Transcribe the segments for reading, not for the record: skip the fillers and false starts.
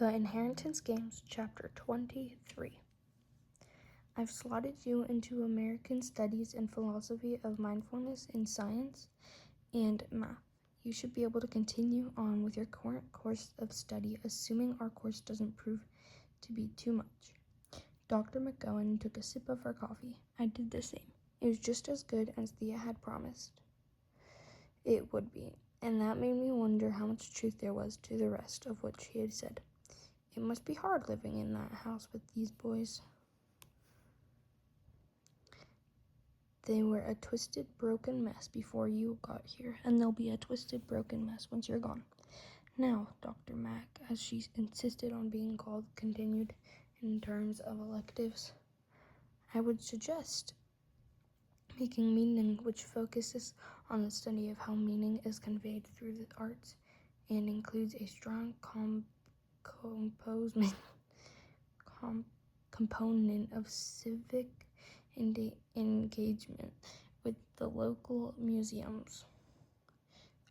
The Inheritance Games, Chapter 23. I've slotted you into American Studies and Philosophy of Mindfulness in Science and Math. You should be able to continue on with your current course of study, assuming our course doesn't prove to be too much. Dr. McGowan took a sip of her coffee. I did the same. It was just as good as Thea had promised it would be, and that made me wonder how much truth there was to the rest of what she had said. It must be hard living in that house with these boys. They were a twisted, broken mess before you got here, and they'll be a twisted, broken mess once you're gone. Now, Dr. Mack, as she insisted on being called, continued in terms of electives. I would suggest making meaning, which focuses on the study of how meaning is conveyed through the arts and includes a strong component of civic engagement with the local museums,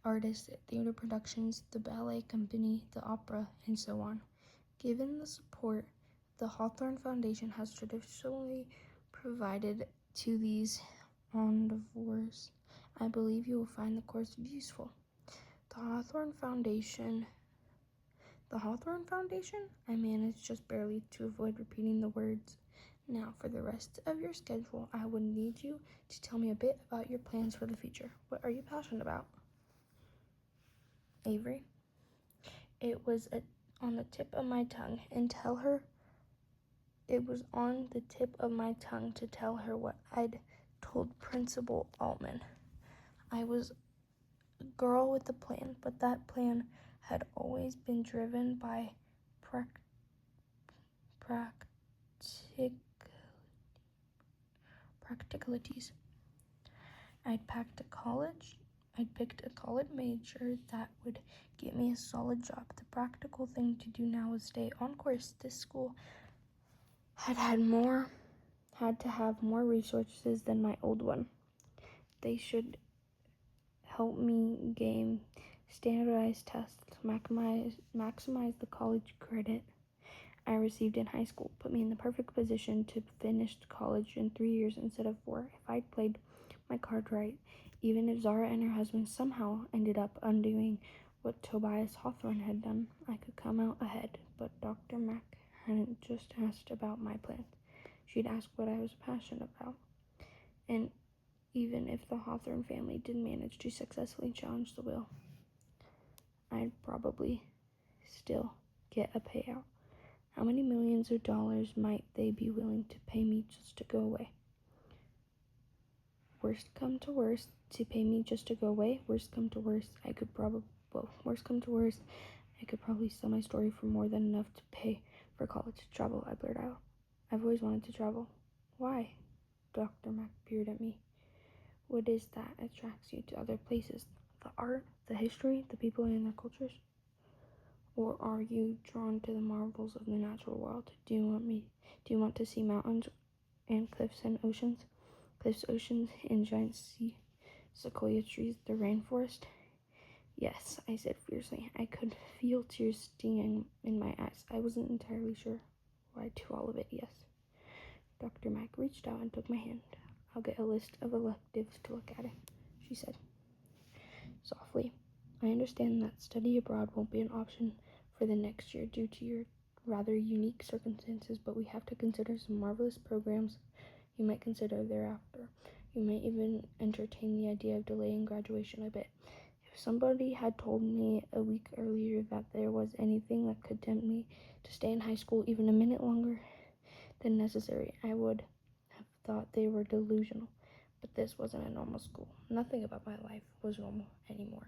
artists, theater productions, the ballet company, the opera, and so on. Given the support the Hawthorne Foundation has traditionally provided to these endeavors, I believe you will find the course useful. The Hawthorne Foundation? I managed just barely to avoid repeating the words. Now, for the rest of your schedule, I would need you to tell me a bit about your plans for the future. What are you passionate about? Avery? It was on the tip of my tongue to tell her what I'd told Principal Altman. I was a girl with a plan, but that plan had always been driven by practicalities. I'd picked a college major that would get me a solid job. The practical thing to do now was stay on course. This school had to have more resources than my old one. They should help me gain standardized tests, maximize the college credit I received in high school, put me in the perfect position to finish college in 3 years instead of 4. If I'd played my card right, even if Zara and her husband somehow ended up undoing what Tobias Hawthorne had done, I could come out ahead. But Dr. Mack hadn't just asked about my plans. She'd asked what I was passionate about. And even if the Hawthorne family did manage to successfully challenge the will, I'd probably still get a payout. How many millions of dollars might they be willing to pay me just to go away? Worst come to worst, to pay me just to go away. Worst come to worst, I could probably sell my story for more than enough to pay for college. Travel, I blurted out. I've always wanted to travel. Why? Dr. Mack peered at me. What is that attracts you to other places? The art, the history, the people and their cultures? Or are you drawn to the marvels of the natural world? Do you want to see mountains and cliffs and oceans? Cliffs, oceans, and giant sequoia trees, the rainforest? Yes, I said fiercely. I could feel tears stinging in my eyes. I wasn't entirely sure why to all of it, yes. Dr. Mack reached out and took my hand. I'll get a list of electives to look at it, she said softly. I understand that study abroad won't be an option for the next year due to your rather unique circumstances, but we have to consider some marvelous programs you might consider thereafter. You might even entertain the idea of delaying graduation a bit. If somebody had told me a week earlier that there was anything that could tempt me to stay in high school even a minute longer than necessary, I would have thought they were delusional. But this wasn't a normal school. Nothing about my life was normal anymore.